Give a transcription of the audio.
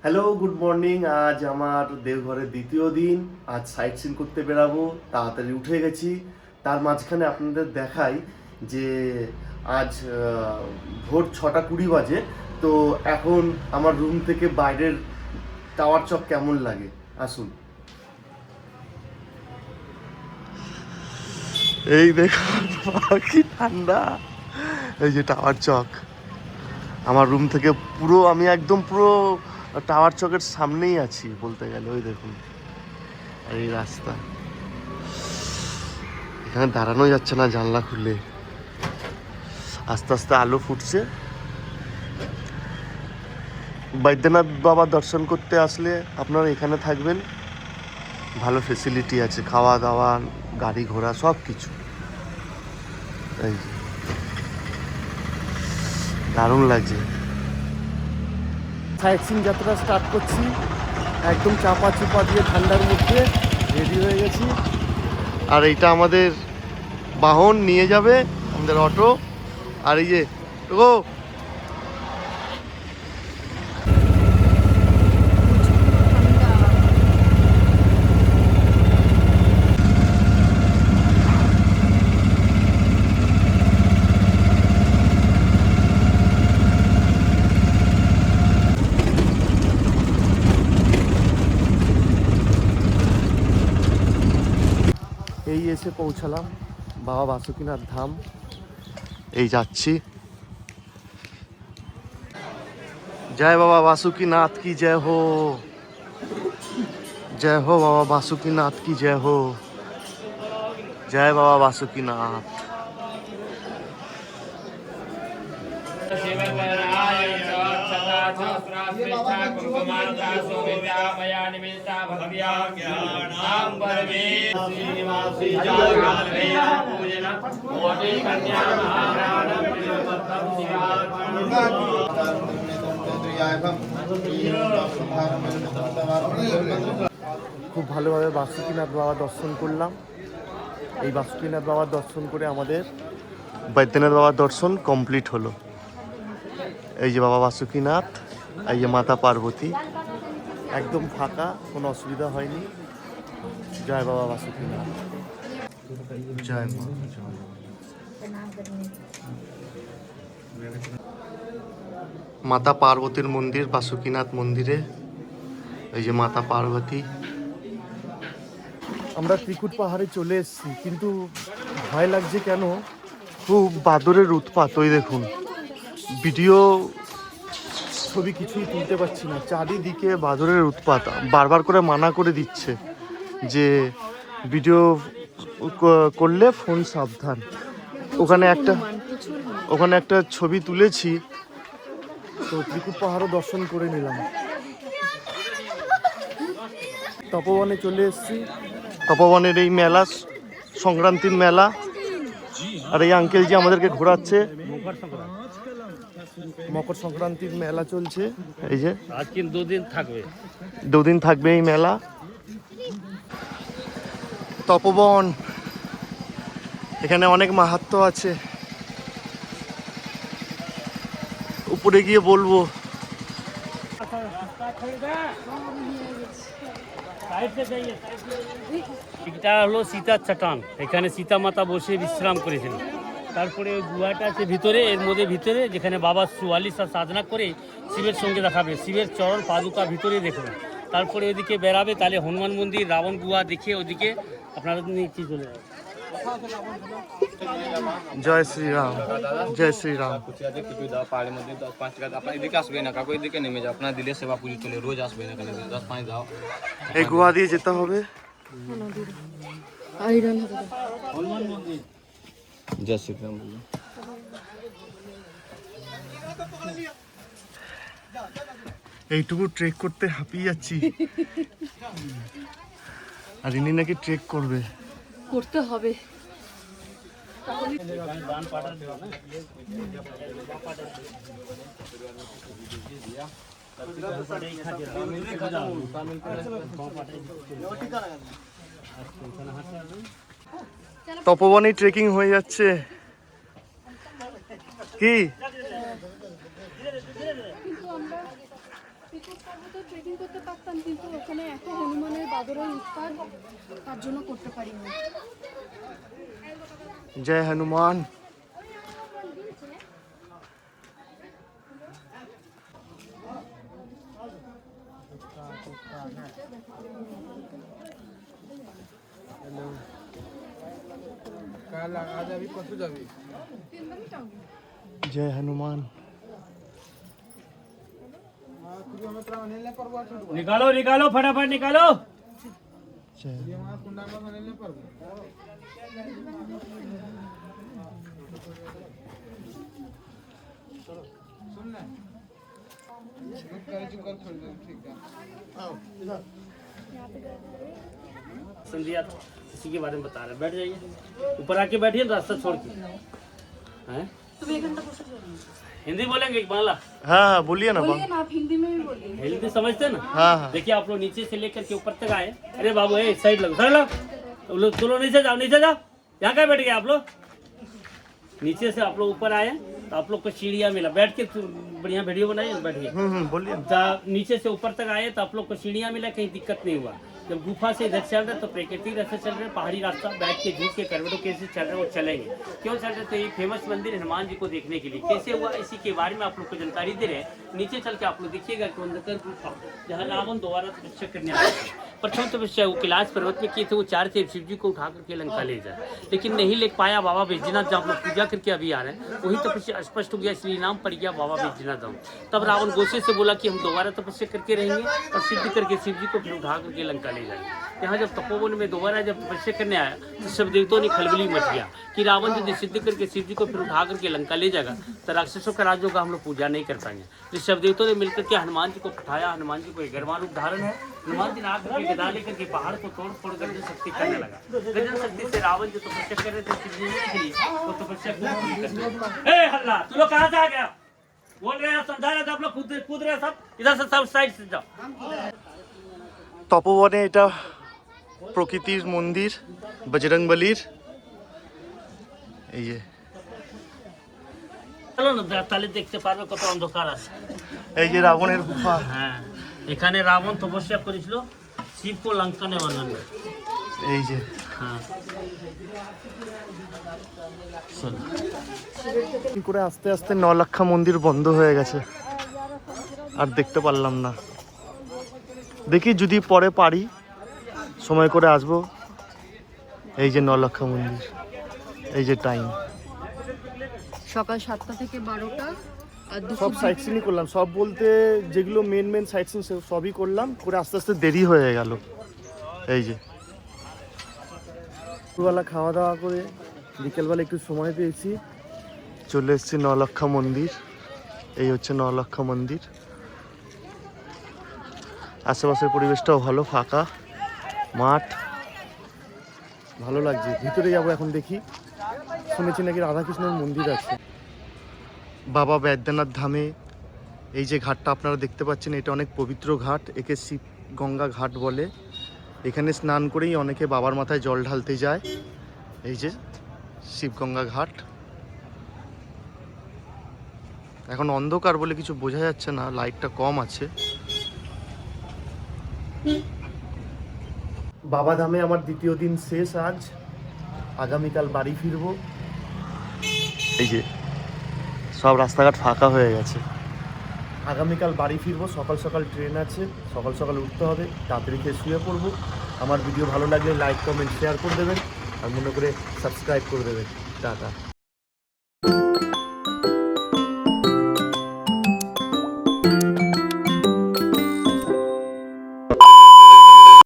Hello, good morning. আজ আমার দেওঘরের দ্বিতীয় দিন। আজ সাইট সিন করতে বেরাবো, তাড়াতাড়ি উঠে গেছি। তার মাঝখানে আপনাদের দেখাই যে আজ ভোর 6:20 বাজে। তো এখন আমার রুম থেকে বাইরের টাওয়ার চক কেমন লাগে আসুন। এই দেখুন কি ঠান্ডা। এই যে টাওয়ার চক আমার রুম থেকে পুরো, আমি একদম পুরো টাওয়ার চকের সামনেই আছি বলতে গেলে। ওই দেখুন, আর এই রাস্তা, এখানে দাঁড়ানো যাচ্ছে না জানলা খুলে। আস্তে আস্তে আলো ফুটছে। বৈদ্যনাথ বাবা দর্শন করতে আসলে আপনারা এখানে থাকবেন, ভালো ফেসিলিটি আছে, খাওয়া দাওয়া, গাড়ি ঘোড়া সব কিছু। এই যে দারুণ লাগছে। সাইট সিন যাত্রা স্টার্ট করছি, একদম চাপা চুপা দিয়ে ঠান্ডার মধ্যে রেডি হয়ে গেছি। আর এইটা আমাদের বাহন নিয়ে যাবে, আমাদের অটো। আর এই যে ও এই এসে পৌঁছালাম বাবা বাসুকিনাথ ধাম। এই যাচ্ছি। জয় বাবা বাসুকিনাথ কি জয় হো, জয় হো বাবা বাসুকিনাথ কি জয় হো, জয় বাবা বাসুকিনাথ। খুব ভালোভাবে বাসুকিনাথ বাবা দর্শন করলাম। এই বাসুকিনাথ বাবার দর্শন করে আমাদের বৈদ্যনাথ বাবার দর্শন কমপ্লিট হলো। এই যে বাবা বাসুকিনাথ, এই যে মাতা পার্বতী, একদম ফাঁকা, কোনো অসুবিধা হয়নি। জয় বাবা বাসুকিনাথ, জয় মা। মাতা পার্বতীর মন্দির বাসুকিনাথ মন্দিরে। এই যে মাতা পার্বতী। আমরা ত্রিকুট পাহাড়ে চলে এসেছি, কিন্তু ভয় লাগছে কেন, খুব বাদরের উৎপাত। ওই দেখুন, ভিডিও ছবি কিছুই তুলতে পারছি না, চারিদিকে বাদরের উৎপাত। বারবার করে মানা করে দিচ্ছে যে ভিডিও করলে ফোন সাবধান। ওখানে একটা ছবি তুলেছি, তো ত্রিকুট পাহাড়ও দর্শন করে নিলাম। তপবনে চলে এসেছি। তপবনের এই মেলা, সংক্রান্তির মেলা। আর এই আঙ্কেল যে আমাদেরকে ঘোরাচ্ছে, মকর সংক্রান্তির মেলা চলছে। এই যে আজকে দুদিন থাকবে এই মেলা। তপবন, এখানে অনেক মাহাত্ম্য আছে, উপরে গিয়ে বলবো। এটা হলো সীতার চাটান, এখানে সীতা মাতা বসে বিশ্রাম করেছিল। তারপরে গুহাটা আছে ভিতরে, এর মধ্যে ভিতরে যেখানে বাবা 44 সাধনা করে শিবের সঙ্গে দেখাবে, শিবের চরণ পাদুকা ভিতরে দেখবে। তারপরে ওইদিকে বেরাবে, তাহলে হনুমান মন্দির, রাবণ গুহা দেখে ওদিকে আপনারা নিচে চলে যাবে। জয় শ্রীরাম, জয় শ্রীরাম। পাহাড়ের মধ্যে 10-5 টাকা আপনার এদিকে আসবে না, কাকু এদিকে নেমে যাও, আপনার দিলে সেবা পুজো চলে, রোজ আসবে না, এখানে 10-5 দাও। এই গুহা দিয়ে যেতে হবে। হনুমান মন্দির। জয় শ্রীরাম। এইটুকু ট্রেক করতে হাঁপিয়ে যাচ্ছি, আর ইনি নাকি ট্রেক করতে হবে। তপবনে ট্রেকিং হয়ে যাচ্ছে কি? ট্রেকিং করতে পারতাম, কিন্তু ওখানে এত হনুমানের বাদরের উৎপাত, তার জন্য করতে পারিনি। জয় হনুমান। जय हनुमान। निकालो निकालो फटाफट निकालो। जय संध्या इसी के बारे में बता रहे, बैठ जाइए, ऊपर आके बैठिए ना, रास्ता छोड़ के। हैं हिंदी बोलेंगे कि बांग्ला? हाँ हाँ बोलिए ना। बोलिए ना, आप हिंदी में भी बोलिए। हिंदी समझते हैं ना? हाँ हाँ। देखिए आप लोग नीचे से लेकर के ऊपर तक आए। अरे बाबू एक साइड लगो, सर लो, तुम लोग नीचे जाओ, नीचे जाओ। यहाँ क्या बैठ गए आप लोग? नीचे से आप लोग ऊपर आए तो आप लोग को सीढ़ियाँ मिला, बैठ के बढ़िया वीडियो बनाइए, बैठिए। बोलिए। नीचे से ऊपर तक आए तो आप लोग को सीढ़ियाँ मिला, कहीं दिक्कत नहीं हुआ। जब गुफा से इधर चल रहे तो प्राकृतिक रास्ते चल रहे, पहाड़ी रास्ता, बैठ के झूठ के करवटों कैसे चल रहे वो चलेंगे। क्यों चल रहे? तो ये फेमस मंदिर हनुमान जी को देखने के लिए। कैसे हुआ इसी के बारे में आप लोग को जानकारी दे रहे हैं। नीचे चल के आप लोग देखिएगा कि अंधकार गुफा जहाँ रावण दोबारा तपस्या करने आया था। प्रथम तपस्या वो कैलाश पर्वत में किए थे, वो चार थे शिव जी को उठा करके लंका ले जाए, लेकिन नहीं ले पाया। बाबा बैजनाथ जहाँ आप लोग पूजा करके अभी आ रहे हैं वही तपस्या स्पष्ट हो गया, इसलिए नाम पड़ गया बाबा बैजनाथ धाम। तब रावण गोसे से बोला कि हम दोबारा तपस्या करके रहेंगे और सिद्ध करके शिव जी को फिर उठा करके लंका ले जाएंगे। यहाँ जब तपोवन में दोबारा जब तपस्या करने आया तो सब देवताओं ने खलबली मच गया कि रावण यदि सिद्ध करके शिव जी को फिर उठा करके लंका ले जाएगा तो राक्षसों का राज होगा, हम लोग पूजा नहीं कर पाएंगे। तो सब देवताओं ने मिलकर के हनुमान जी को पठाया। हनुमान जी को एक गरवा रूप धारण है। हनुमान जी आग करके गदा लेकर के पहाड़ को तोड़ फोड़ गजन शक्ति करने लगा। गजन शक्ति से रावण जो तपस्या कर रहे थे शिव जी के लिए, वो तपस्या को ए हल्ला, तू लोग कहाँ से आ गया? बोल रहे हैं, समझा रहे थे आप लोग, कूद रहे सब। इधर से सब साइड से जाओ। তপবনে এটা প্রকৃতির মন্দির বজরংবলীর। এই যে চলো না, তাহলে দেখতে পারবে কত অন্ধকার আছে। এই যে রাবণের গুফা। হ্যাঁ, এখানে রাবণ তপস্যা করেছিল শিব को लंका ने बनाने। এই যে হ্যাঁ কি করে আস্তে আস্তে নলক্ষা মন্দির বন্ধ হয়ে গেছে, আর দেখতে পারলাম না। দেখি যদি পরে পারি সময় করে আসবো। এই যে নলক্ষা মন্দির, এই যে টাইম সকাল 7টা থেকে 12টা আর সব সাইট সিনই করলাম। সব বলতে যেগুলো মেন সাইট সিন সবই করলাম, করে আস্তে আস্তে দেরি হয়ে গেল। এই যে দুপুরবেলা খাওয়া দাওয়া করে বিকেলবেলা একটু সময় পেয়েছি, চলে এসেছি নলক্ষা মন্দির। এই হচ্ছে নলক্ষা মন্দির। আশেপাশের পরিবেশটাও ভালো, ফাঁকা মাঠ, ভালো লাগছে। ভিতরে যাবো এখন, দেখি। শুনেছি নাকি রাধাকৃষ্ণের মন্দির আছে বাবা বৈদ্যনাথ ধামে। এই যে ঘাটটা আপনারা দেখতে পাচ্ছেন, এটা অনেক পবিত্র ঘাট, একে শিব গঙ্গা ঘাট বলে। এখানে স্নান করেই অনেকে বাবার মাথায় জল ঢালতে যায়। এই যে শিবগঙ্গা ঘাট। এখন অন্ধকার বলে কিছু বোঝা যাচ্ছে না, লাইটটা কম আছে। বাবা ধামে আমার দ্বিতীয় দিন শেষ আজ। আগামীকাল বাড়ি ফিরবো। এই যে সব রাস্তাঘাট ফাঁকা হয়ে গেছে। আগামীকাল বাড়ি ফিরবো, সকাল সকাল ট্রেন আছে, সকাল সকাল উঠতে হবে, তাড়াতাড়ি খেয়ে শুয়ে পড়বো। আমার ভিডিও ভালো লাগলে লাইক কমেন্ট শেয়ার করে দেবেন, আর মনে করে সাবস্ক্রাইব করে দেবেন। টাটা।